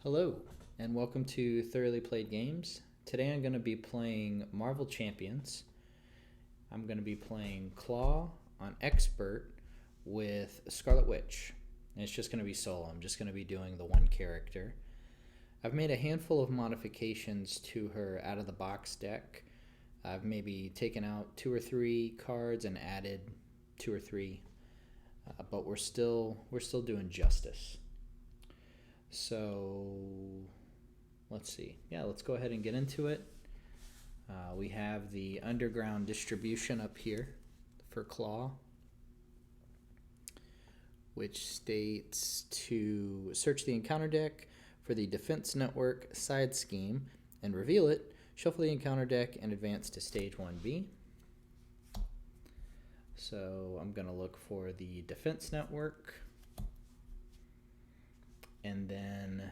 Hello, and welcome to Thoroughly Played Games. Today I'm going to be playing Marvel Champions. I'm going to be playing Klaw on Expert with Scarlet Witch. And it's just going to be solo. I'm just going to be doing the one character. I've made a handful of modifications to her out of the box deck. I've maybe taken out 2 or 3 cards and added 2 or 3, but we're still doing justice. So let's see. Yeah, let's go ahead and get into it. We have the underground distribution up here for Klaw, which states to search the encounter deck for the Defense Network side scheme and reveal it, shuffle the encounter deck, and advance to stage 1B. So I'm going to look for the Defense Network. And then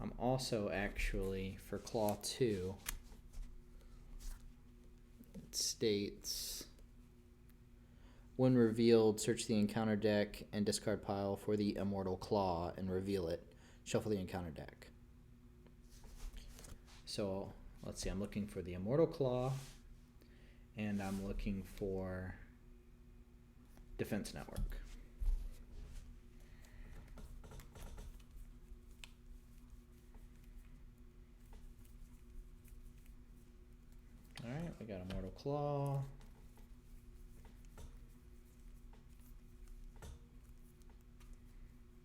I'm also actually, for Klaw 2, it states, when revealed, search the encounter deck and discard pile for the Immortal Klaw and reveal it. Shuffle the encounter deck. So let's see, I'm looking for the Immortal Klaw, and I'm looking for Defense Network. Alright, we got Immortal Klaw.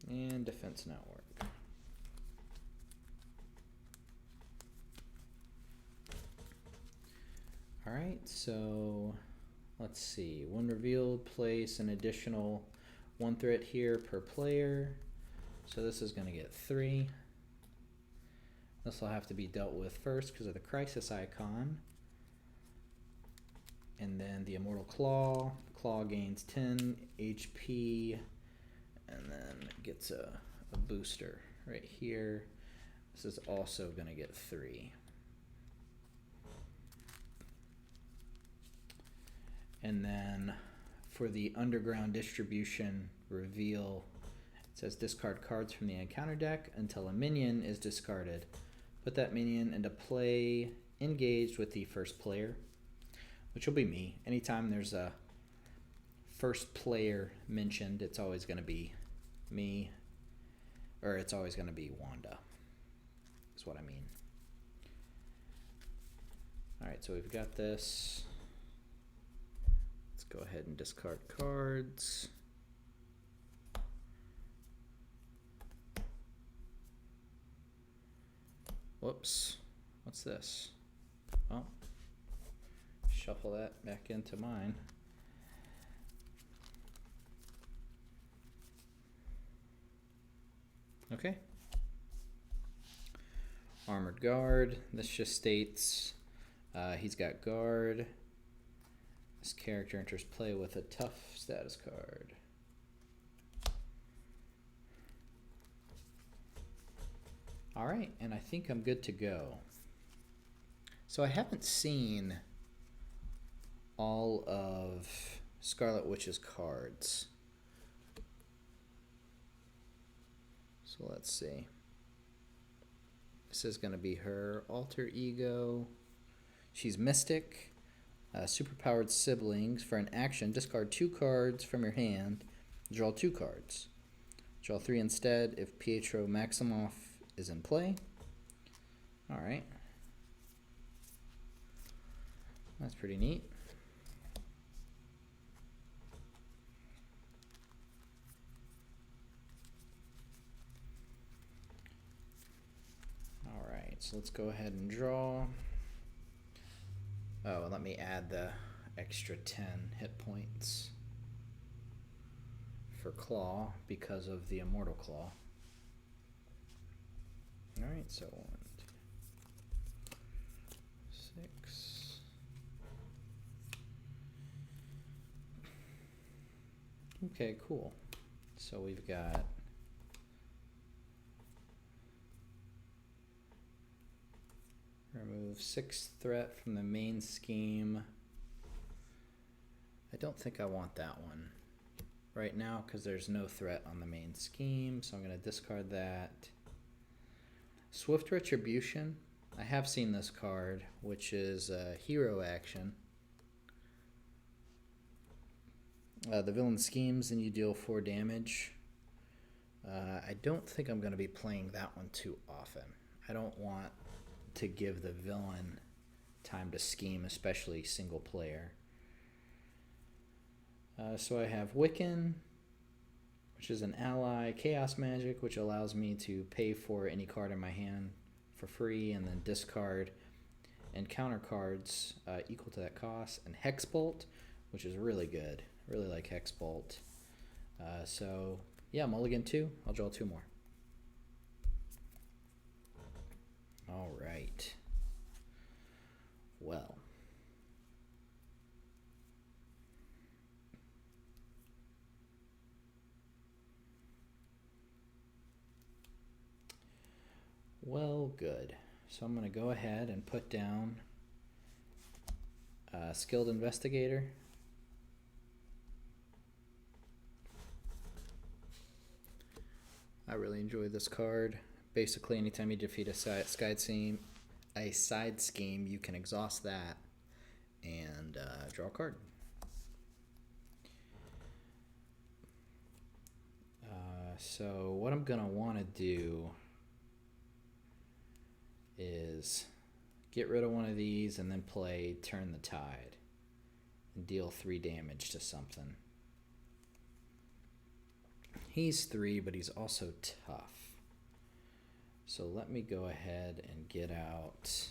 And Defense Network. Alright, so let's see. When revealed, place an additional 1 threat here per player. So this is going to get 3. This will have to be dealt with first because of the crisis icon. And then the Immortal Klaw. Klaw gains 10 HP and then gets a booster right here. This is also going to get 3. And then for the underground distribution reveal, it says discard cards from the encounter deck until a minion is discarded. Put that minion into play engaged with the first player, which will be me. Anytime there's a first player mentioned, it's always going to be me, or it's always going to be Wanda, is what I mean. Alright, so we've got this. Let's go ahead and discard cards. Whoops, what's this? Oh. Shuffle that back into mine. Okay. Armored Guard. This just states he's got guard. This character enters play with a tough status card. Alright, and I think I'm good to go. So I haven't seen all of Scarlet Witch's cards. So let's see. This is going to be her alter ego. She's Mystic. Superpowered siblings. For an action, discard 2 cards from your hand. Draw 2 cards. Draw 3 instead if Pietro Maximoff is in play. Alright. That's pretty neat. Alright, so let's go ahead and draw. Oh, let me add the extra 10 hit points for Klaw because of the Immortal Klaw. Alright, so 1, 2, 6. Okay, cool. So we've got remove 6th threat from the main scheme. I don't think I want that one. right now because there's no threat on the main scheme, so I'm going to discard that. Swift Retribution. I have seen this card, which is hero action. The villain schemes and you deal 4 damage. I don't think I'm going to be playing that one too often. I don't want to give the villain time to scheme, especially single player. So I have Wiccan, which is an ally, Chaos Magic, which allows me to pay for any card in my hand for free and then discard and counter cards equal to that cost, and Hexbolt, which is really good. Really like Hexbolt. So yeah, mulligan 2. I'll draw 2 more. All right. Well. Well, good. So I'm going to go ahead and put down Skilled Investigator. I really enjoy this card. Basically, anytime you defeat a side scheme, you can exhaust that and draw a card. So what I'm going to want to do is get rid of one of these and then play Turn the Tide and deal 3 damage to something. He's 3, but he's also tough. So let me go ahead and get out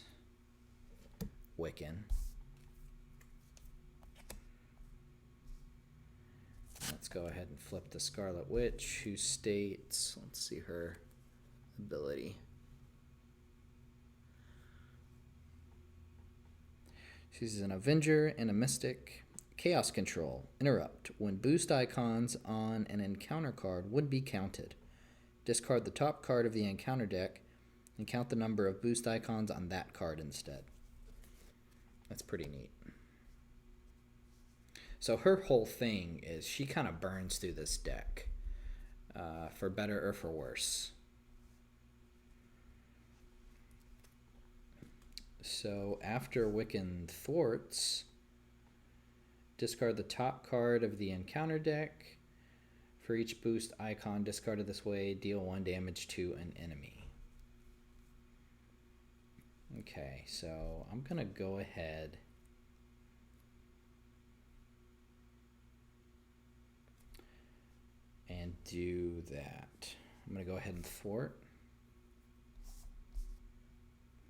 Wiccan. Let's go ahead and flip the Scarlet Witch, who states, let's see her ability. She's an Avenger and a Mystic. Chaos Control. Interrupt. When boost icons on an encounter card would be counted, discard the top card of the encounter deck and count the number of boost icons on that card instead. That's pretty neat. So her whole thing is she kind of burns through this deck, for better or for worse. So after Wiccan thwarts, discard the top card of the encounter deck. For each boost icon discarded this way, deal 1 damage to an enemy. Okay, so I'm going to go ahead and do that. I'm going to go ahead and thwart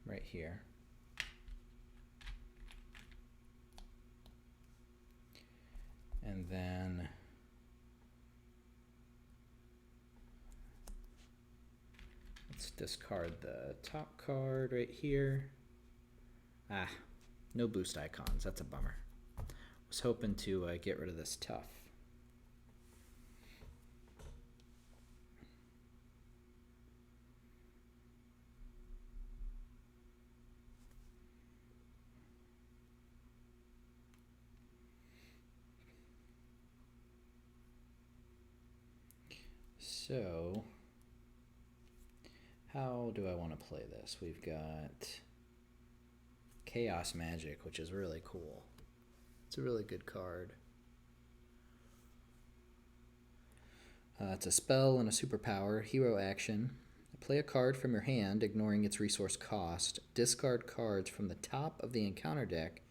right here. And then let's discard the top card right here. No boost icons. That's a bummer. Was hoping to get rid of this tough. So, how do I want to play this? We've got Chaos Magic, which is really cool. It's a really good card. It's a spell and a superpower, hero action. Play a card from your hand, ignoring its resource cost. Discard cards from the top of the encounter deck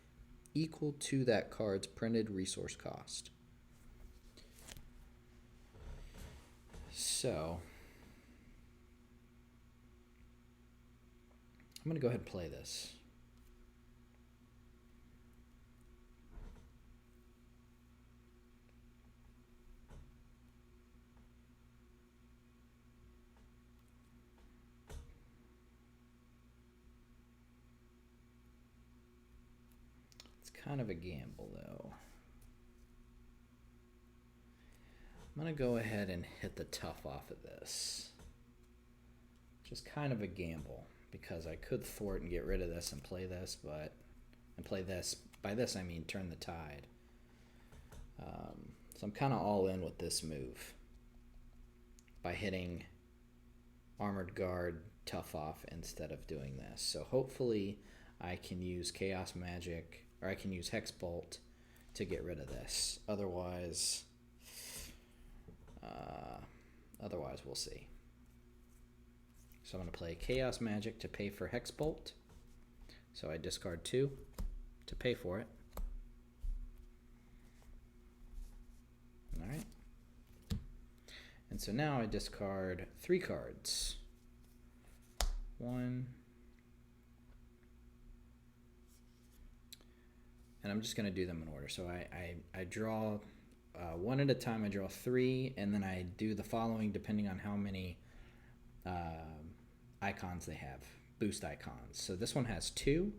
equal to that card's printed resource cost. So, I'm going to go ahead and play this. It's kind of a gamble, though. I'm going to go ahead and hit the tough off of this. Just kind of a gamble, because I could thwart and get rid of this and play this, but... And play this. By this, I mean turn the tide. So I'm kind of all in with this move by hitting Armored Guard Tough Off instead of doing this. So hopefully I can use Chaos Magic, or I can use Hex Bolt to get rid of this. Otherwise we'll see. So I'm going to play Chaos Magic to pay for Hex Bolt. So I discard 2 to pay for it. Alright. And so now I discard 3 cards. 1. And I'm just going to do them in order. So I draw 1 at a time. I draw 3, and then I do the following depending on how many icons they have, boost icons. So this one has 2.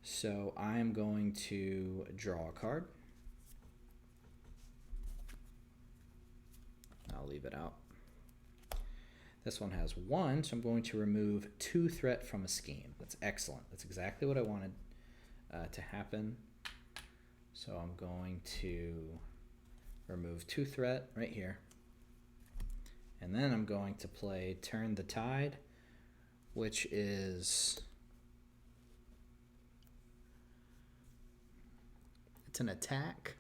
So I'm going to draw a card. I'll leave it out. This one has 1, so I'm going to remove 2 threat from a scheme. That's excellent. That's exactly what I wanted to happen. So I'm going to remove 2 threat right here. And then I'm going to play Turn the Tide, which is, it's an attack.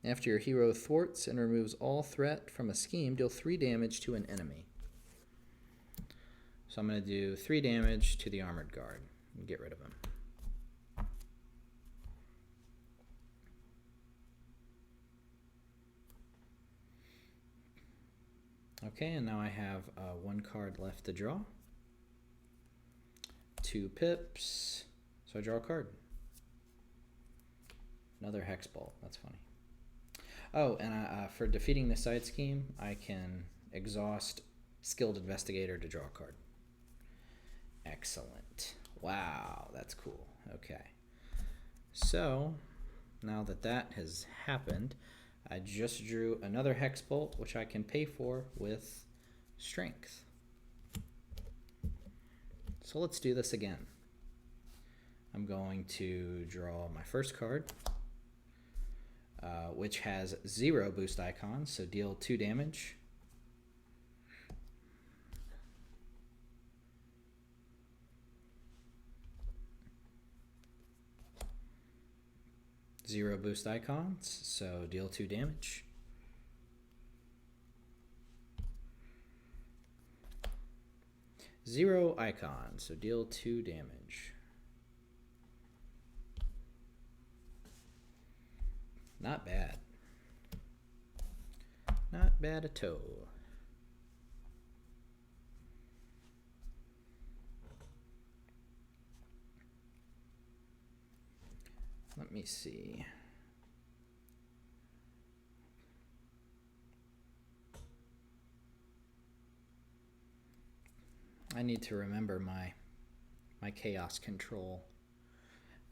After your hero thwarts and removes all threat from a scheme, deal 3 damage to an enemy. So I'm going to do 3 damage to the Armored Guard and get rid of him. Okay, and now I have 1 card left to draw. 2 pips. So I draw a card. Another Hex Bolt. That's funny. Oh, and for defeating the side scheme, I can exhaust Skilled Investigator to draw a card. Excellent. Wow, that's cool. Okay. So, now that that has happened, I just drew another Hex Bolt, which I can pay for with Strength. So let's do this again. I'm going to draw my first card, which has 0 boost icons, so deal 2 damage. Zero boost icons, so deal 2 damage. Zero icons, so deal 2 damage. Not bad. Not bad at all. Let me see. I need to remember my chaos control.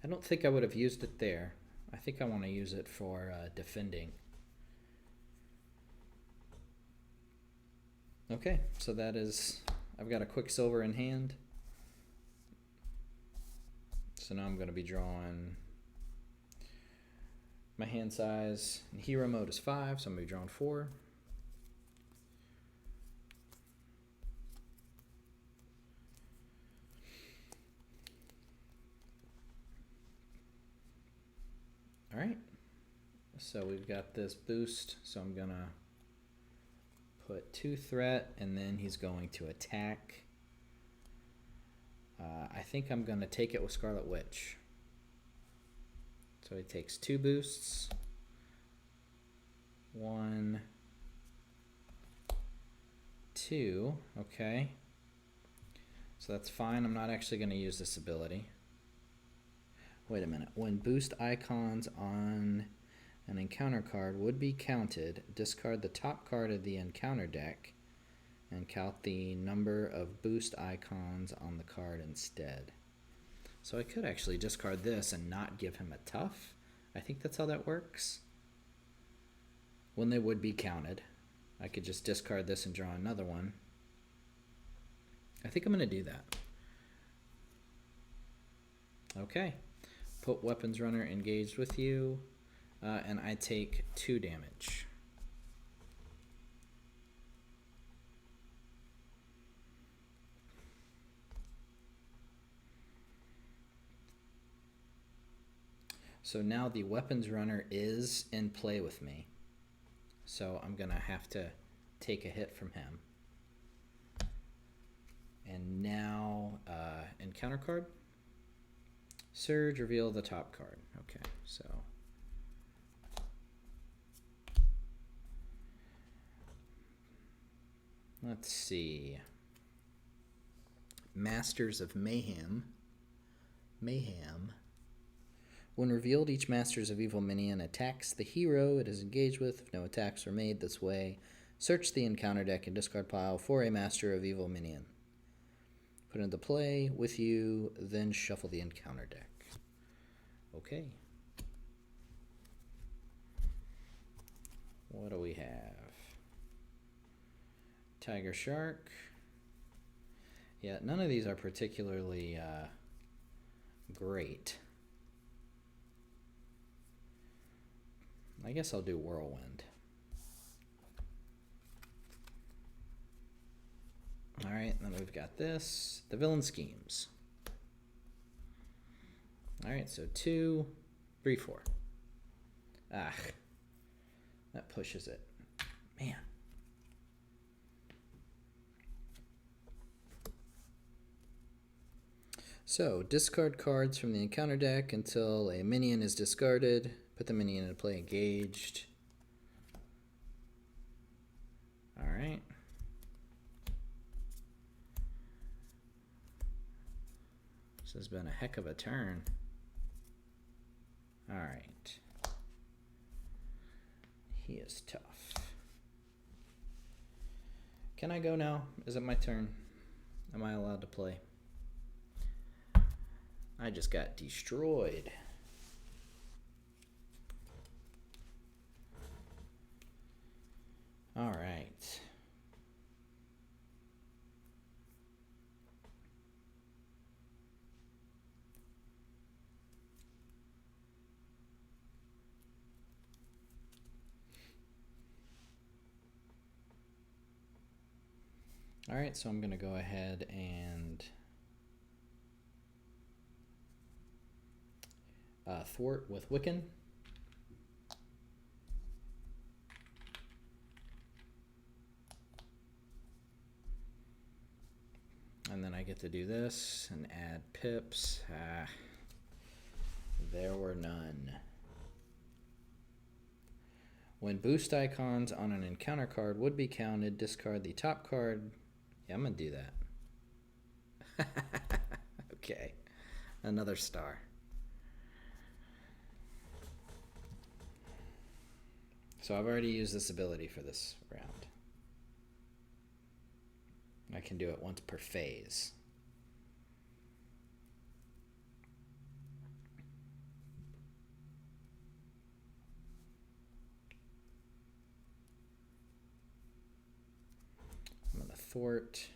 I don't think I would have used it there. I think I want to use it for defending. Okay, so that is, I've got a Quicksilver in hand. So now I'm going to be drawing, my hand size in hero mode is 5, so I'm going to be drawing 4. All right, so we've got this boost, so I'm going to put 2 threat, and then he's going to attack. I think I'm going to take it with Scarlet Witch. So he takes 2 boosts. 1, 2, okay. So that's fine. I'm not actually going to use this ability. Wait a minute. When boost icons on an encounter card would be counted, discard the top card of the encounter deck and count the number of boost icons on the card instead. So I could actually discard this and not give him a tough. I think that's how that works. When they would be counted, I could just discard this and draw another one. I think I'm going to do that. Okay. Put weapons runner engaged with you. and I take 2 damage. So now the weapons runner is in play with me. So I'm going to have to take a hit from him. And now, encounter card. Surge, reveal the top card. Okay, so. Let's see. Masters of Mayhem. When revealed, each Masters of Evil minion attacks the hero it is engaged with. If no attacks are made this way, search the encounter deck and discard pile for a Master of Evil minion. Put it into play with you, then shuffle the encounter deck. Okay. What do we have? Tiger Shark. Yeah, none of these are particularly great. I guess I'll do Whirlwind. Alright, then we've got this. The Villain Schemes. Alright, so 2, 3, 4. Ah, that pushes it. Man. So, discard cards from the encounter deck until a minion is discarded. Put the minion into play engaged. Alright. This has been a heck of a turn. Alright. He is tough. Can I go now? Is it my turn? Am I allowed to play? I just got destroyed. All right. All right, so I'm going to go ahead and thwart with Wiccan. And then I get to do this and add pips. There were none. When boost icons on an encounter card would be counted, discard the top card. Yeah, I'm going to do that. Okay. Another star. So I've already used this ability for this round. I can do it once per phase. I'm going to thwart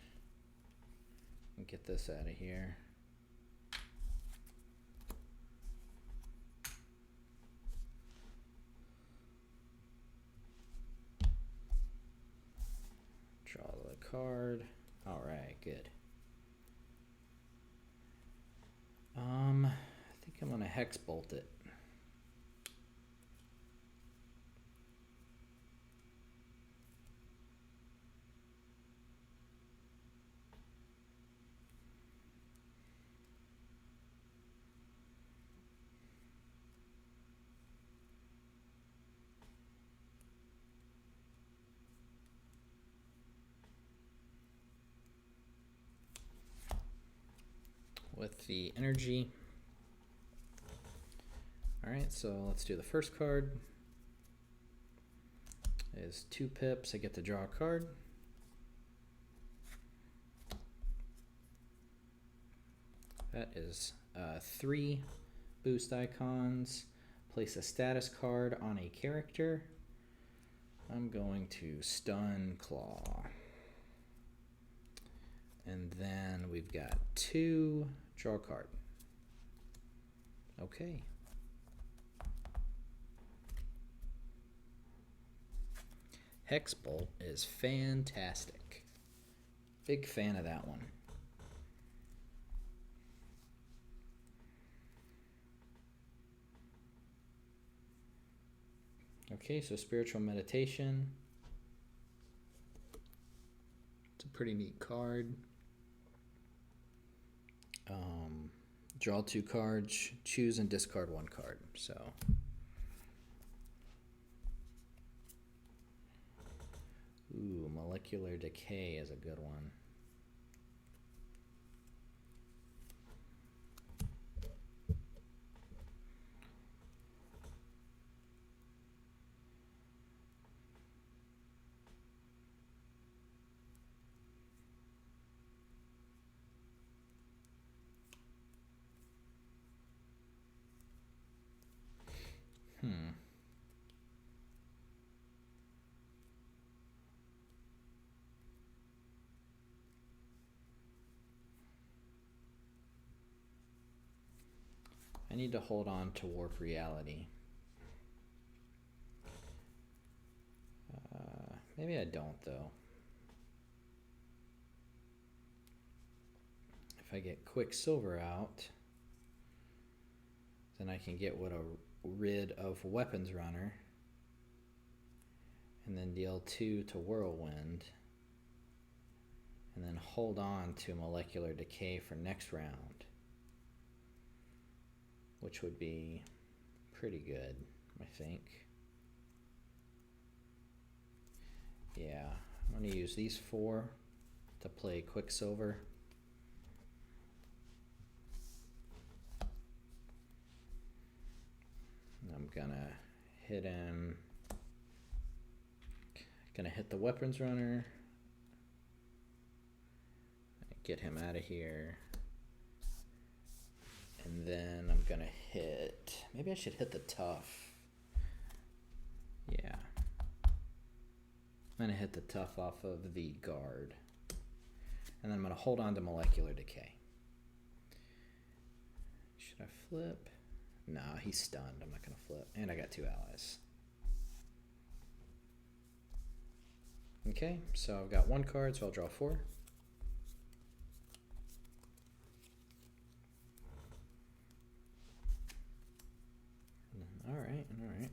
and get this out of here. Draw the card. All right, good. I think I'm gonna hex bolt it. With the energy. All right, so let's do the first card. It is 2 pips. I get to draw a card. That is 3 boost icons. Place a status card on a character. I'm going to stun Klaw. And then we've got 2, draw a card. Okay. Hex Bolt is fantastic. Big fan of that one. Okay, so Spiritual Meditation. It's a pretty neat card. Draw 2 cards, choose and discard 1 card. So ooh, Molecular Decay is a good one. I need to hold on to Warp Reality. Maybe I don't, though. If I get Quicksilver out, then I can get rid of Weapons Runner and then deal 2 to Whirlwind and then hold on to Molecular Decay for next round, which would be pretty good, I think. Yeah, I'm going to use these 4 to play Quicksilver. I'm gonna hit him. Gonna hit the Weapons Runner. Get him out of here. And then I'm gonna hit. Maybe I should hit the Tough. Yeah. I'm gonna hit the Tough off of the Guard. And then I'm gonna hold on to Molecular Decay. Should I flip? Nah, he's stunned. I'm not gonna flip. And I got 2 allies. Okay, so I've got 1 card, so I'll draw 4. Alright, alright.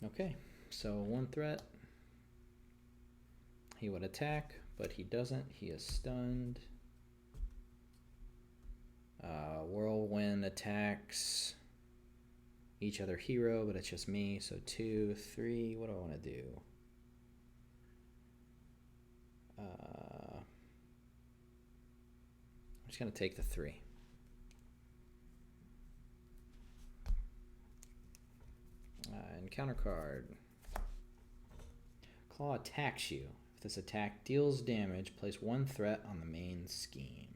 Okay, so 1 threat. He would attack, but he doesn't. He is stunned. Whirlwind attacks each other hero, but it's just me. So 2, 3. What do I want to do? I'm just going to take the 3. Encounter card. Klaw attacks you. If this attack deals damage, place 1 threat on the main scheme.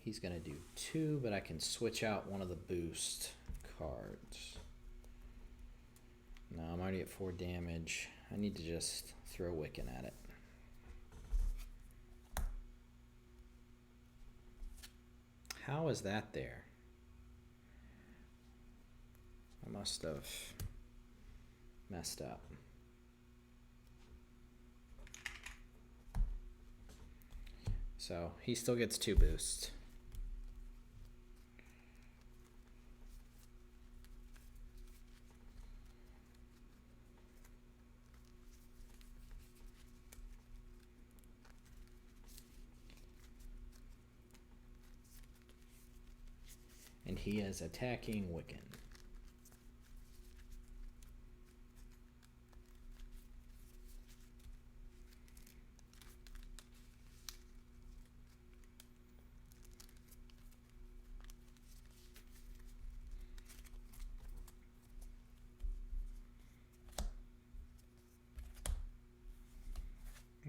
He's going to do 2, but I can switch out one of the boost cards. No, I'm already at 4 damage. I need to just throw Wiccan at it. How is that there? I must have messed up. So he still gets 2 boosts. And he is attacking Wiccan.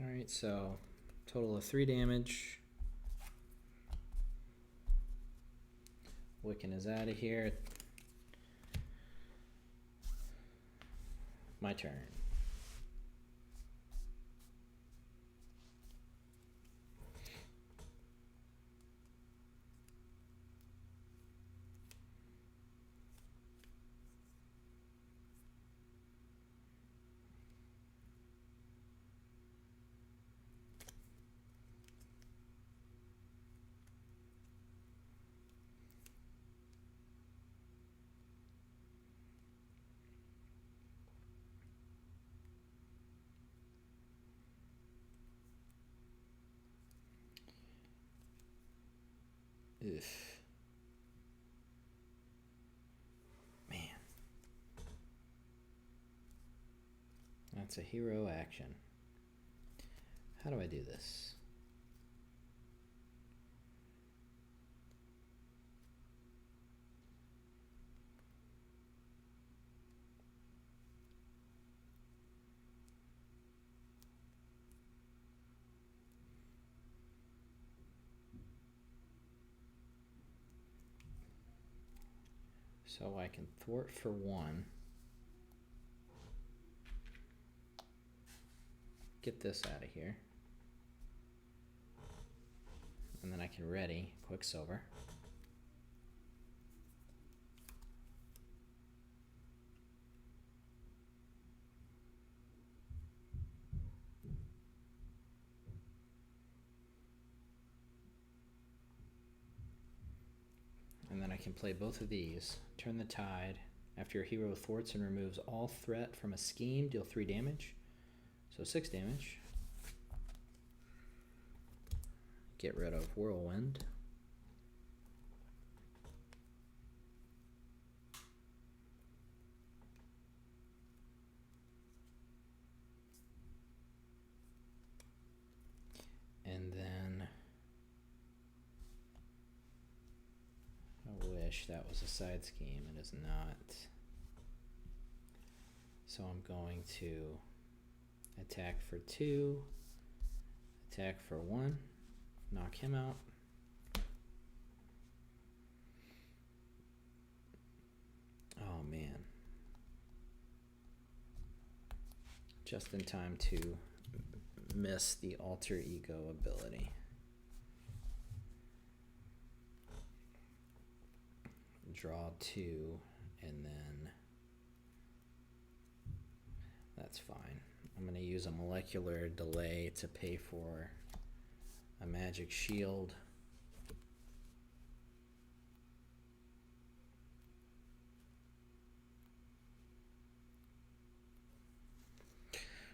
Alright, so total of 3 damage. Wiccan is out of here. My turn. Ugh. Man. That's a hero action. How do I do this? So I can thwart for 1. Get this out of here. And then I can ready Quicksilver. And then I can play both of these. Turn the tide. After your hero thwarts and removes all threat from a scheme, deal 3 damage. So 6 damage. Get rid of Whirlwind. And then I wish that was a side scheme. It is not. So I'm going to attack for 2, attack for 1, knock him out. Oh man. Just in time to miss the alter ego ability. Draw 2, and then that's fine. I'm going to use a molecular delay to pay for a magic shield.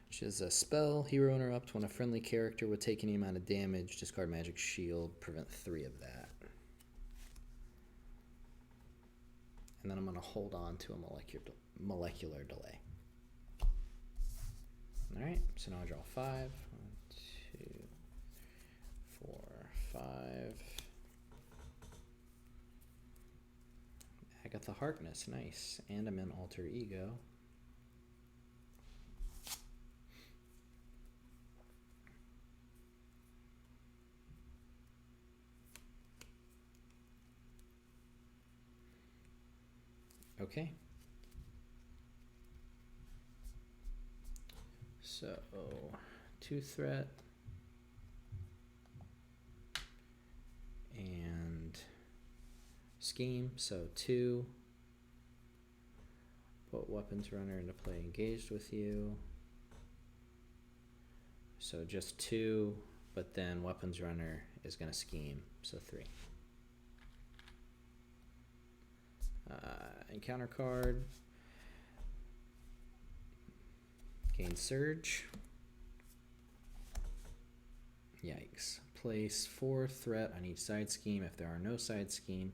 Which is a spell. Hero interrupt. When a friendly character would take any amount of damage, discard magic shield, prevent 3 of that. And then I'm going to hold on to a molecular delay. Alright, so now I draw 5. 1, 2, 4, 5. Agatha Harkness, nice. And I'm in alter ego. Okay. So 2 threat and scheme. So 2. Put weapons runner into play engaged with you. So just 2, but then weapons runner is going to scheme. So 3. Encounter card. Gain surge. Yikes. Place 4 threat on each side scheme. If there are no side scheme,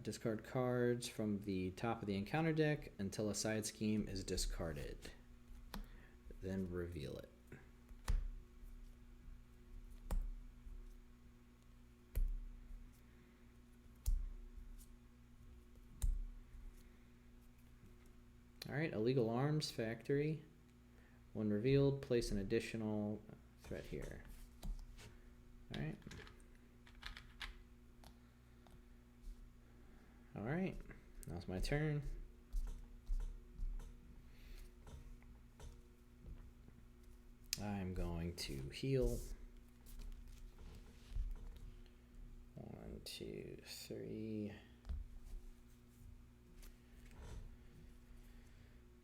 discard cards from the top of the encounter deck until a side scheme is discarded. Then reveal it. Alright, Illegal Arms Factory. When revealed, place an additional threat here. Alright. Alright, now's my turn. I'm going to heal. 1, 2, 3.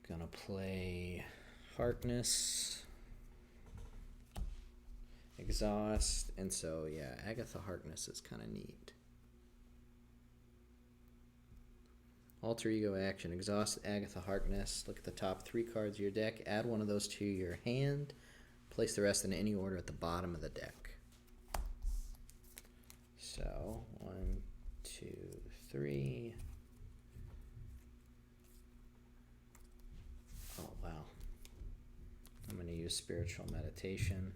Gonna play Harkness, Exhaust, and so yeah, Agatha Harkness is kind of neat. Alter Ego action, Exhaust Agatha Harkness. Look at the top 3 cards of your deck. Add one of those to your hand. Place the rest in any order at the bottom of the deck. So, 1, 2, 3. Oh, wow. I'm going to use Spiritual Meditation.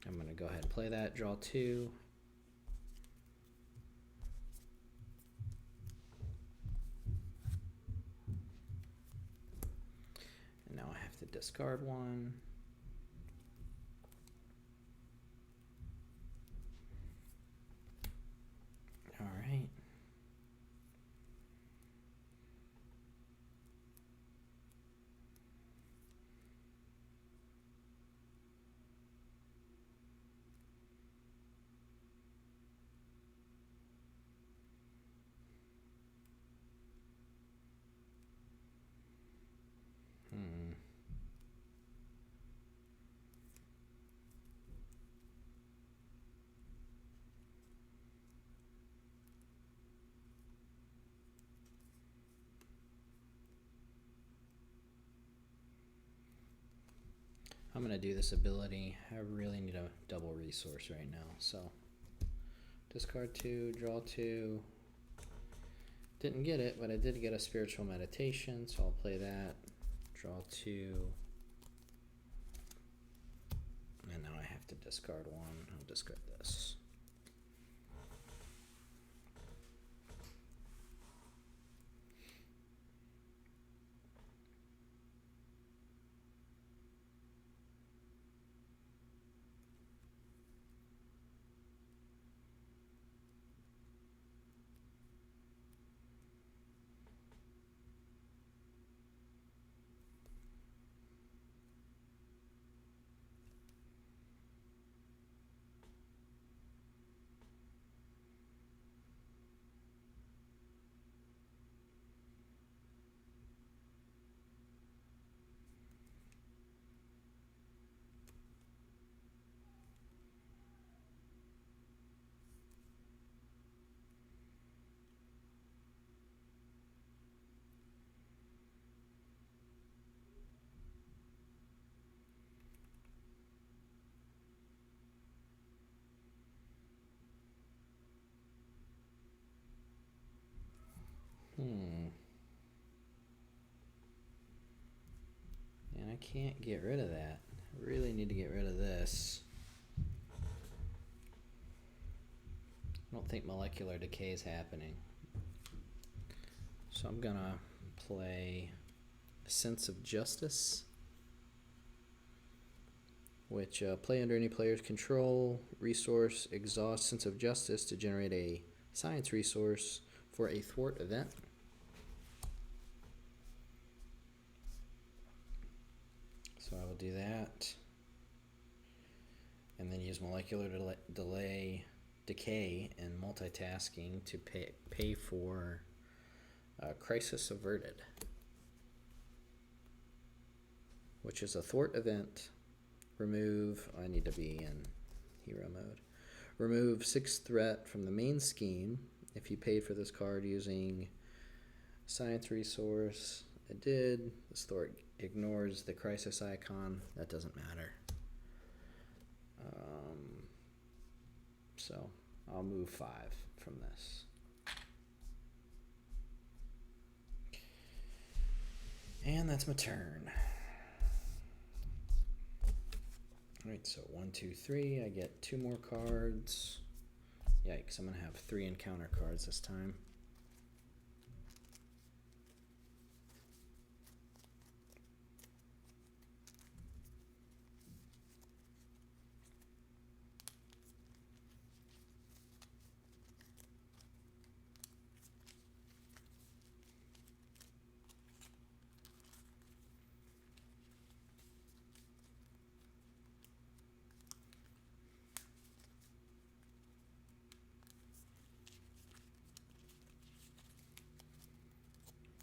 I'm going to go ahead and play that. Draw 2. And now I have to discard 1. All right. I'm going to do this ability. I really need a double resource right now. So, discard 2, draw 2. Didn't get it, but I did get a Spiritual Meditation, so I'll play that. Draw 2. And now I have to discard 1. I'll discard this. And I can't get rid of that. I really need to get rid of this. I don't think molecular decay is happening. So I'm gonna play Sense of Justice, which play under any player's control, resource, exhaust Sense of Justice to generate a science resource for a thwart event. So I will do that. And then use molecular decay and multitasking to pay for Crisis Averted, which is a thwart event. Remove, I need to be in hero mode. Remove 6 threat from the main scheme if you paid for this card using science resource. I did. This thwart ignores the crisis icon. That doesn't matter. So I'll move 5 from this. And that's my turn. Alright, so 1, 2, 3. I get 2 more cards. Yikes, I'm going to have 3 encounter cards this time.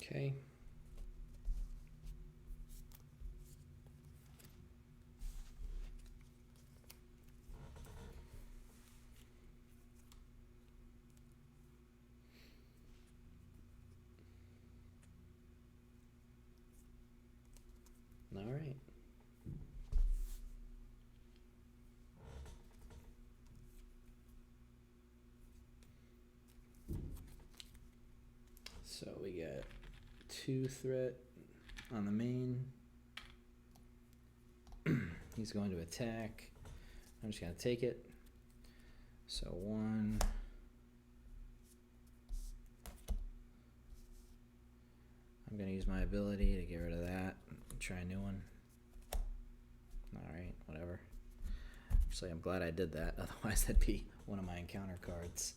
Okay. All right. So we got 2 threat on the main. He's going to attack. I'm just going to take it. So 1. I'm going to use my ability to get rid of that and try a new one. Alright, whatever. Actually, I'm glad I did that. Otherwise, that'd be one of my encounter cards.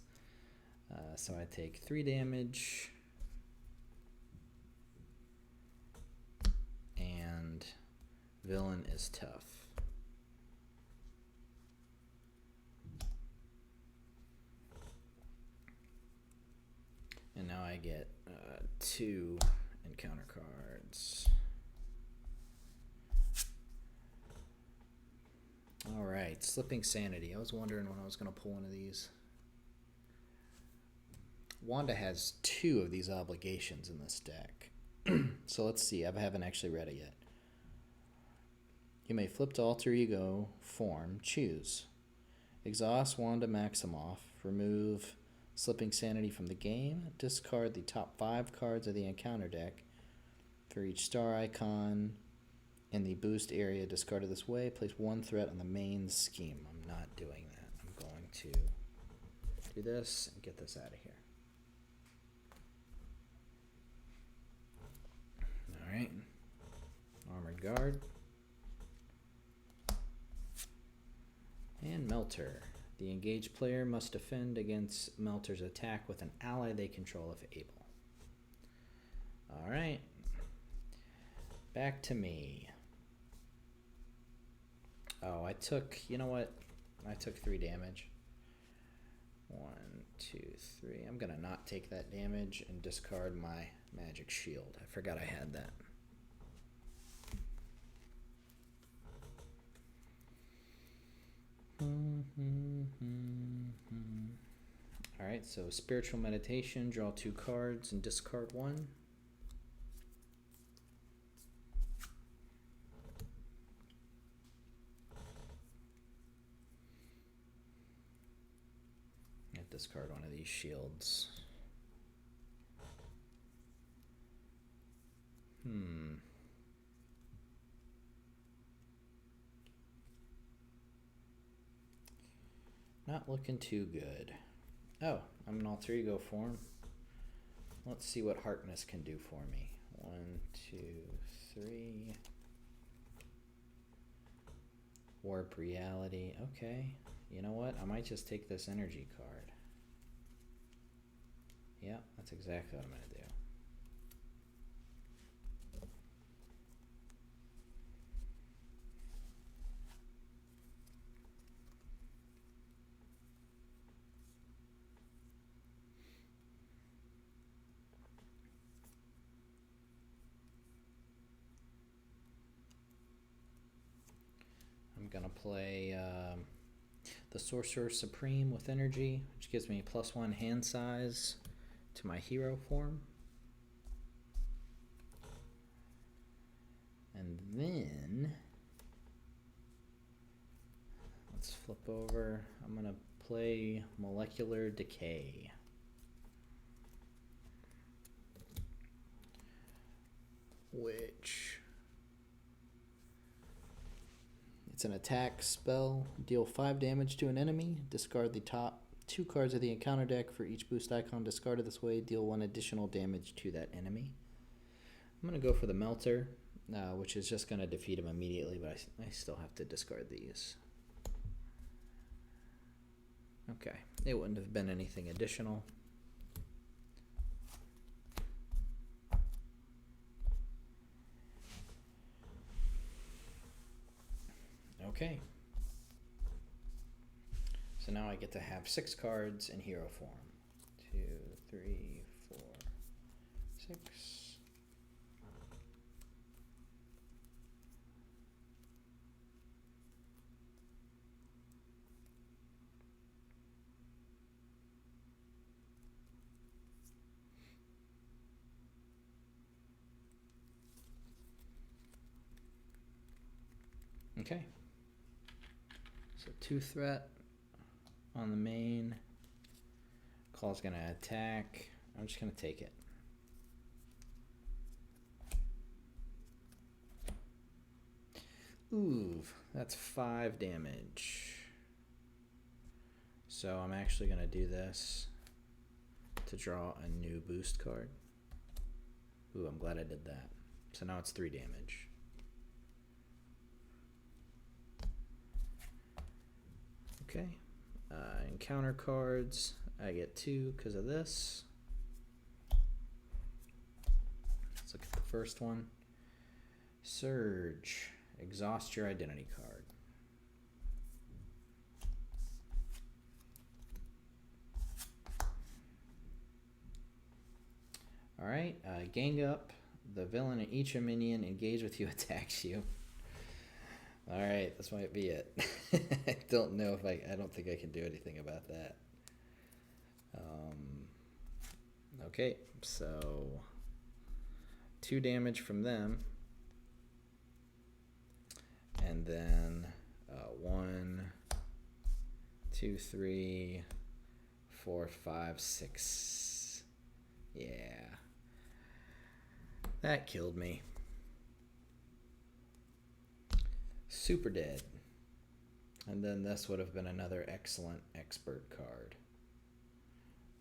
So I take 3 damage. And villain is tough. And now I get 2 encounter cards. Alright, Slipping Sanity. I was wondering when I was going to pull one of these. Wanda has 2 of these obligations in this deck. So let's see. I haven't actually read it yet. You may flip to alter ego form. Choose. Exhaust Wanda Maximoff. Remove Slipping Sanity from the game. Discard the top 5 cards of the encounter deck. For each star icon in the boost area discarded this way, place 1 threat on the main scheme. I'm not doing that. I'm going to do this and get this out of here. Alright. Armored Guard. And Melter. The engaged player must defend against Melter's attack with an ally they control if able. Alright. Back to me. Oh, you know what? I took 3 damage. 1, 2, 3. I'm going to not take that damage and discard my magic shield. I forgot I had that. Alright, so Spiritual Meditation, draw 2 cards and discard 1. And discard one of these shields. Not looking too good. Oh, I'm an alter ego form. Let's see what Heartness can do for me. 1, 2, 3. Warp Reality. Okay. You know what? I might just take this energy card. Yeah, that's exactly what I'm going to do. I'm going to play the Sorcerer Supreme with energy, which gives me +1 hand size to my hero form. And then let's flip over. I'm going to play Molecular Decay. Which it's an attack spell. Deal 5 damage to an enemy. Discard the top 2 cards of the encounter deck. For each boost icon discarded this way, deal 1 additional damage to that enemy. I'm going to go for the Melter, which is just going to defeat him immediately, but I still have to discard these. Okay, it wouldn't have been anything additional. Okay. So now I get to have 6 cards in hero form. 2, 3, 4, 6. Okay. So 2 threat on the main. Claw's gonna attack. I'm just gonna take it. Ooh, that's 5 damage. So I'm actually gonna do this to draw a new boost card. Ooh, I'm glad I did that. So now it's 3 damage. Okay. Encounter cards. I get 2 because of this. Let's look at the first one. Surge. Exhaust your identity card. Alright, gang up. The villain and each minion engage with you attacks you. Alright, this might be it. I don't know if I don't think I can do anything about that. Okay, so 2 damage from them. And then 1, 2, 3, 4, 5, 6. Yeah. That killed me. Super dead. And then this would have been another excellent expert card.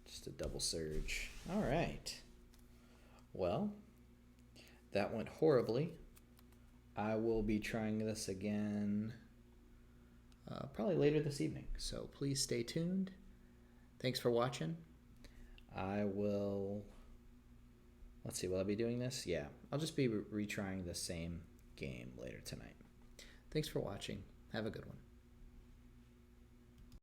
Just a double surge. All right. Well, that went horribly. I will be trying this again probably later this evening. So please stay tuned. Thanks for watching. I will... Let's see, will I be doing this? Yeah, I'll just be retrying the same game later tonight. Thanks for watching. Have a good one.